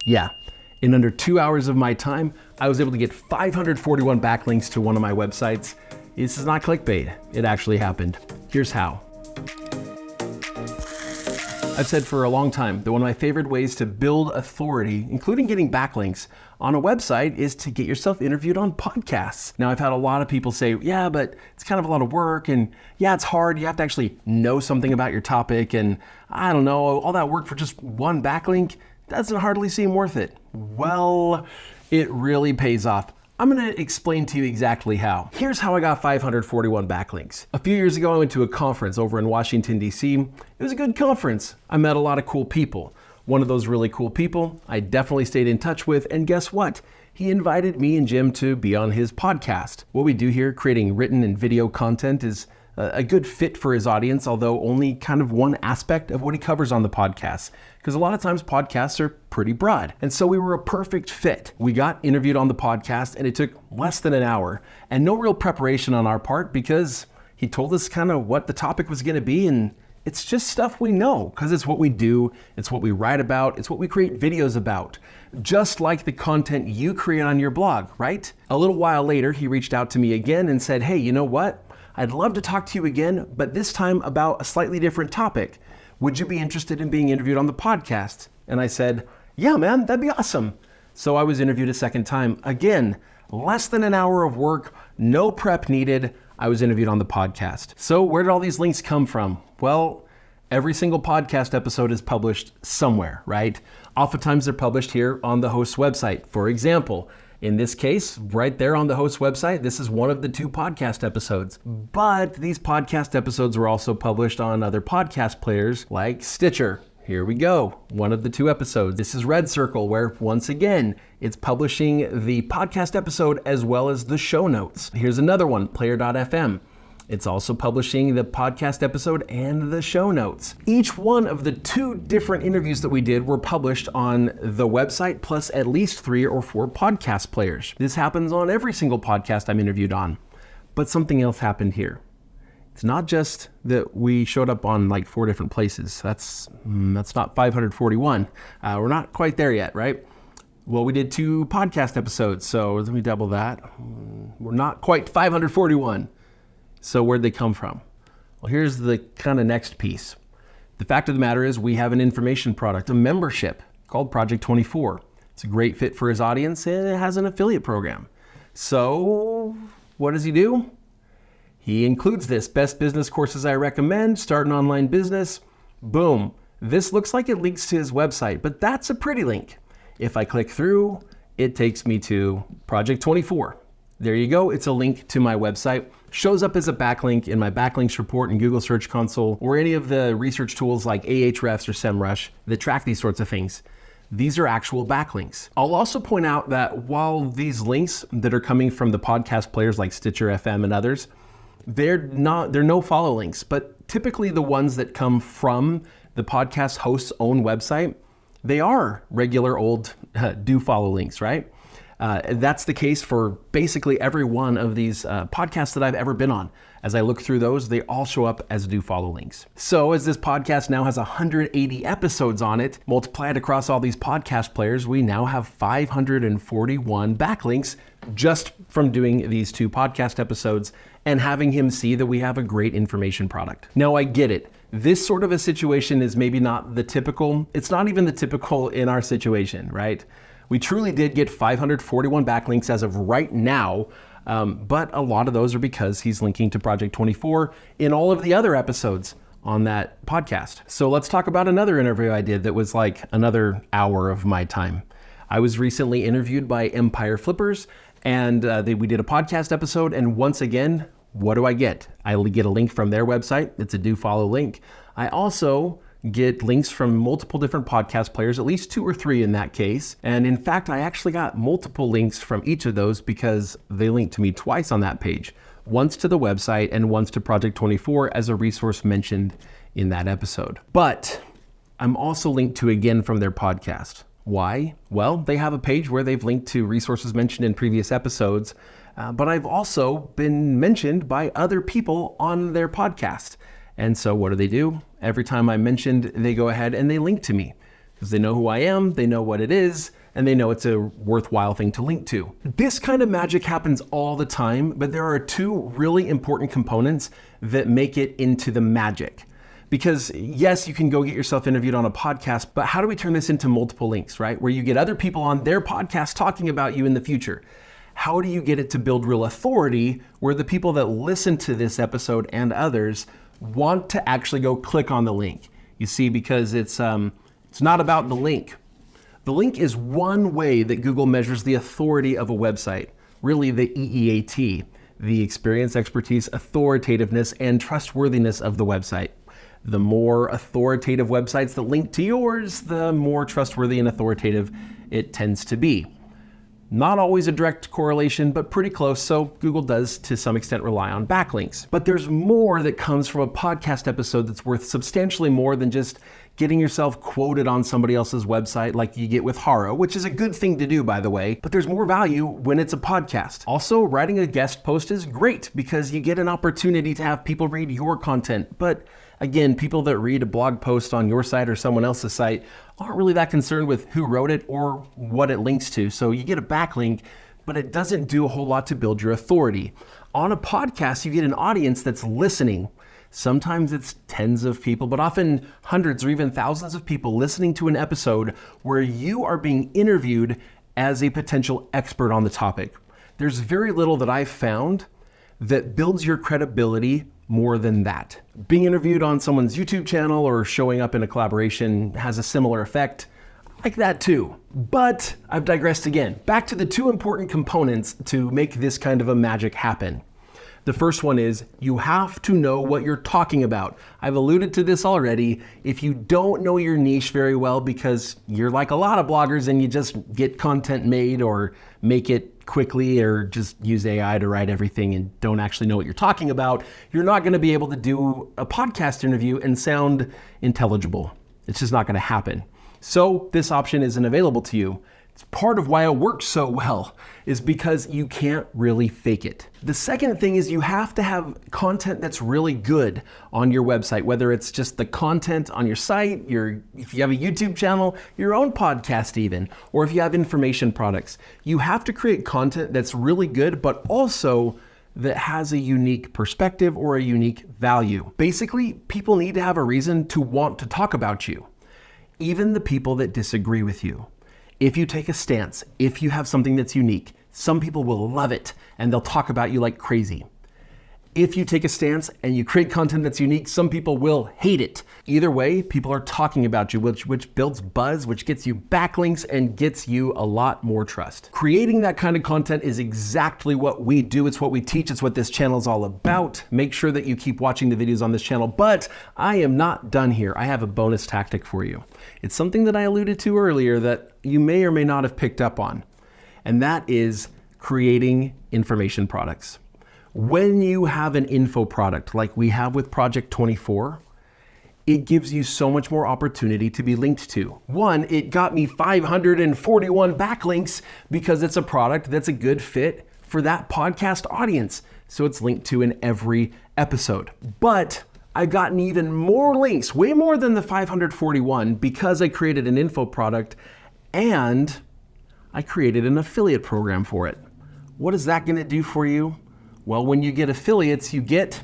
Yeah, in under 2 hours of my time, I was able to get 541 backlinks to one of my websites. This is not clickbait. It actually happened. Here's how. I've said for a long time that one of my favorite ways to build authority, including getting backlinks on a website, is to get yourself interviewed on podcasts. Now, I've had a lot of people say, yeah, but it's kind of a lot of work, and yeah, it's hard. You have to actually know something about your topic, and I don't know, all that work for just one backlink doesn't hardly seem worth it. Well, it really pays off. I'm going to explain to you exactly how. Here's how I got 541 backlinks. A few years ago, I went to a conference over in Washington, D.C. It was a good conference. I met a lot of cool people. One of those really cool people I definitely stayed in touch with, and guess what? He invited me and Jim to be on his podcast. What we do here, creating written and video content, is a good fit for his audience, although only kind of one aspect of what he covers on the podcast, because a lot of times podcasts are pretty broad. And so we were a perfect fit. We got interviewed on the podcast, and it took less than an hour and no real preparation on our part, because he told us kind of what the topic was going to be, and it's just stuff we know because it's what we do, it's what we write about, it's what we create videos about. Just like the content you create on your blog, right? A little while later, he reached out to me again and said, hey, you know what? I'd love to talk to you again, but this time about a slightly different topic. Would you be interested in being interviewed on the podcast? And I said, yeah, man, that'd be awesome. So I was interviewed a second time. Again, less than an hour of work, no prep needed. I was interviewed on the podcast. So where did all these links come from? Well, every single podcast episode is published somewhere, right? Oftentimes they're published here on the host's website. For example, in this case, right there on the host's website, this is one of the 2 podcast episodes. But these podcast episodes were also published on other podcast players like Stitcher. Here we go, one of the 2 episodes. This is Red Circle, where once again, it's publishing the podcast episode as well as the show notes. Here's another one, Player.fm. It's also publishing the podcast episode and the show notes. Each one of the 2 different interviews that we did were published on the website, plus at least 3 or 4 podcast players. This happens on every single podcast I'm interviewed on. But something else happened here. It's not just that we showed up on like 4 different places. That's not 541. We're not quite there yet, right? Well, we did 2 podcast episodes, so let me double that. We're not quite 541. So where'd they come from? Well, here's the kind of next piece. The fact of the matter is we have an information product, a membership called Project 24. It's a great fit for his audience, and it has an affiliate program. So what does he do? He includes this: best business courses I recommend, start an online business. Boom. This looks like it links to his website, but that's a pretty link. If I click through, it takes me to Project 24. There you go. It's a link to my website. Shows up as a backlink in my backlinks report in Google Search Console or any of the research tools like Ahrefs or SEMrush that track these sorts of things. These are actual backlinks. I'll also point out that while these links that are coming from the podcast players like Stitcher FM and others, they're no follow links, but typically the ones that come from the podcast host's own website, they are regular old do follow links, right? That's the case for basically every one of these podcasts that I've ever been on. As I look through those, they all show up as do follow links. So as this podcast now has 180 episodes on it, multiplied across all these podcast players, we now have 541 backlinks just from doing these 2 podcast episodes and having him see that we have a great information product. Now I get it. This sort of a situation is maybe not the typical. It's not even the typical in our situation, right? We truly did get 541 backlinks as of right now, but a lot of those are because he's linking to Project 24 in all of the other episodes on that podcast. So let's talk about another interview I did that was like another hour of my time. I was recently interviewed by Empire Flippers, and we did a podcast episode, and once again, what do I get? I get a link from their website. It's a do follow link. I also get links from multiple different podcast players, at least 2 or 3 in that case. And in fact, I actually got multiple links from each of those because they linked to me twice on that page, once to the website and once to Project 24 as a resource mentioned in that episode. But I'm also linked to again from their podcast. Why? Well, they have a page where they've linked to resources mentioned in previous episodes, but I've also been mentioned by other people on their podcast. And so what do? Every time I'm mentioned, they go ahead and they link to me. because they know who I am, they know what it is, and they know it's a worthwhile thing to link to. This kind of magic happens all the time, but there are two really important components that make it into the magic. Because yes, you can go get yourself interviewed on a podcast, but how do we turn this into multiple links, right? Where you get other people on their podcast talking about you in the future. How do you get it to build real authority where the people that listen to this episode and others want to actually go click on the link? You see, because it's not about the link. The link is one way that Google measures the authority of a website, really the EEAT, the experience, expertise, authoritativeness, and trustworthiness of the website. The more authoritative websites that link to yours, the more trustworthy and authoritative it tends to be. Not always a direct correlation, but pretty close, so Google does to some extent rely on backlinks. But there's more that comes from a podcast episode that's worth substantially more than just getting yourself quoted on somebody else's website like you get with Haro, which is a good thing to do, by the way, but there's more value when it's a podcast. Also, writing a guest post is great because you get an opportunity to have people read your content, but again, people that read a blog post on your site or someone else's site aren't really that concerned with who wrote it or what it links to. So you get a backlink, but it doesn't do a whole lot to build your authority. On a podcast, you get an audience that's listening. Sometimes it's tens of people, but often hundreds or even thousands of people listening to an episode where you are being interviewed as a potential expert on the topic. There's very little that I've found that builds your credibility more than that. Being interviewed on someone's YouTube channel or showing up in a collaboration has a similar effect. I like that too. But I've digressed again. Back to the two important components to make this kind of a magic happen. The first one is you have to know what you're talking about. I've alluded to this already. If you don't know your niche very well because you're like a lot of bloggers and you just get content made or make it quickly or just use AI to write everything and don't actually know what you're talking about, you're not going to be able to do a podcast interview and sound intelligible. It's just not going to happen. So this option isn't available to you. It's part of why it works so well, is because you can't really fake it. The second thing is you have to have content that's really good on your website, whether it's just the content on your site, if you have a YouTube channel, your own podcast even, or if you have information products. You have to create content that's really good, but also that has a unique perspective or a unique value. Basically, people need to have a reason to want to talk about you, even the people that disagree with you. If you take a stance, if you have something that's unique, some people will love it and they'll talk about you like crazy. If you take a stance and you create content that's unique, some people will hate it. Either way, people are talking about you, which builds buzz, which gets you backlinks and gets you a lot more trust. Creating that kind of content is exactly what we do. It's what we teach. It's what this channel is all about. Make sure that you keep watching the videos on this channel, but I am not done here. I have a bonus tactic for you. It's something that I alluded to earlier that you may or may not have picked up on, and that is creating information products. When you have an info product like we have with Project 24, it gives you so much more opportunity to be linked to. One, it got me 541 backlinks because it's a product that's a good fit for that podcast audience. So it's linked to in every episode. But I've gotten even more links, way more than the 541, because I created an info product and I created an affiliate program for it. What is that going to do for you? Well, when you get affiliates, you get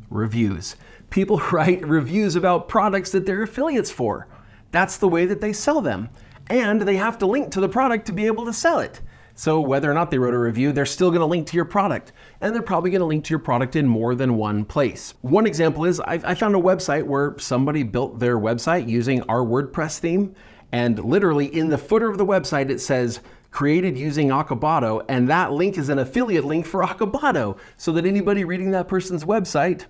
reviews. People write reviews about products that they're affiliates for. That's the way that they sell them. And they have to link to the product to be able to sell it. So whether or not they wrote a review, they're still going to link to your product. And they're probably going to link to your product in more than one place. One example is I found a website where somebody built their website using our WordPress theme. And literally in the footer of the website, it says, created using Acabado, and that link is an affiliate link for Acabado, so that anybody reading that person's website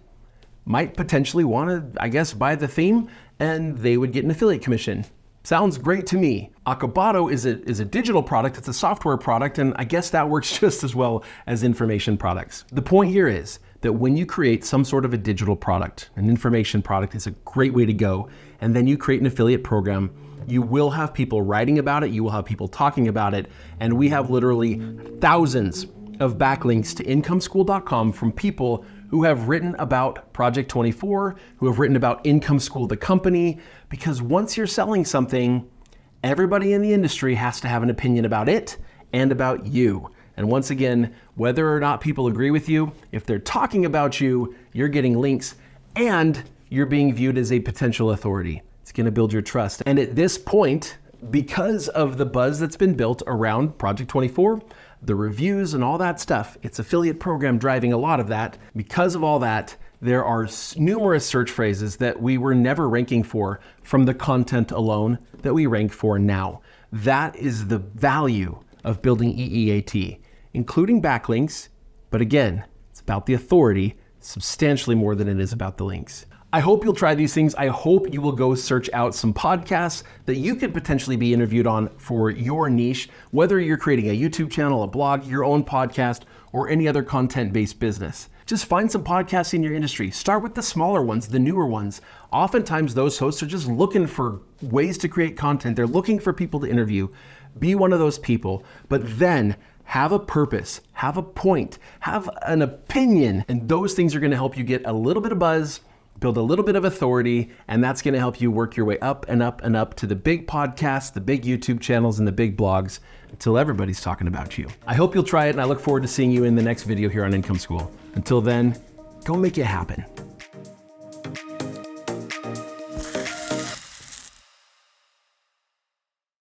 might potentially want to, I guess, buy the theme, and they would get an affiliate commission. Sounds great to me. Acabado is a digital product, it's a software product, and I guess that works just as well as information products. The point here is that when you create some sort of a digital product, an information product is a great way to go, and then you create an affiliate program, you will have people writing about it, you will have people talking about it, and we have literally thousands of backlinks to incomeschool.com from people who have written about Project 24, who have written about Income School, the company, because once you're selling something, Everybody in the industry has to have an opinion about it and about you. And once again, whether or not people agree with you, if they're talking about you, you're getting links and you're being viewed as a potential authority. It's going to build your trust. And at this point, because of the buzz that's been built around Project 24, the reviews and all that stuff, its affiliate program driving a lot of that, because of all that, there are numerous search phrases that we were never ranking for from the content alone that we rank for now. That is the value of building EEAT, including backlinks. But again, it's about the authority substantially more than it is about the links. I hope you'll try these things. I hope you will go search out some podcasts that you could potentially be interviewed on for your niche, whether you're creating a YouTube channel, a blog, your own podcast, or any other content-based business. Just find some podcasts in your industry. Start with the smaller ones, the newer ones. Oftentimes those hosts are just looking for ways to create content. They're looking for people to interview. Be one of those people, but then have a purpose, have a point, have an opinion, and those things are going to help you get a little bit of buzz, build a little bit of authority, and that's going to help you work your way up and up and up to the big podcasts, the big YouTube channels, and the big blogs until everybody's talking about you. I hope you'll try it, and I look forward to seeing you in the next video here on Income School. Until then, go make it happen.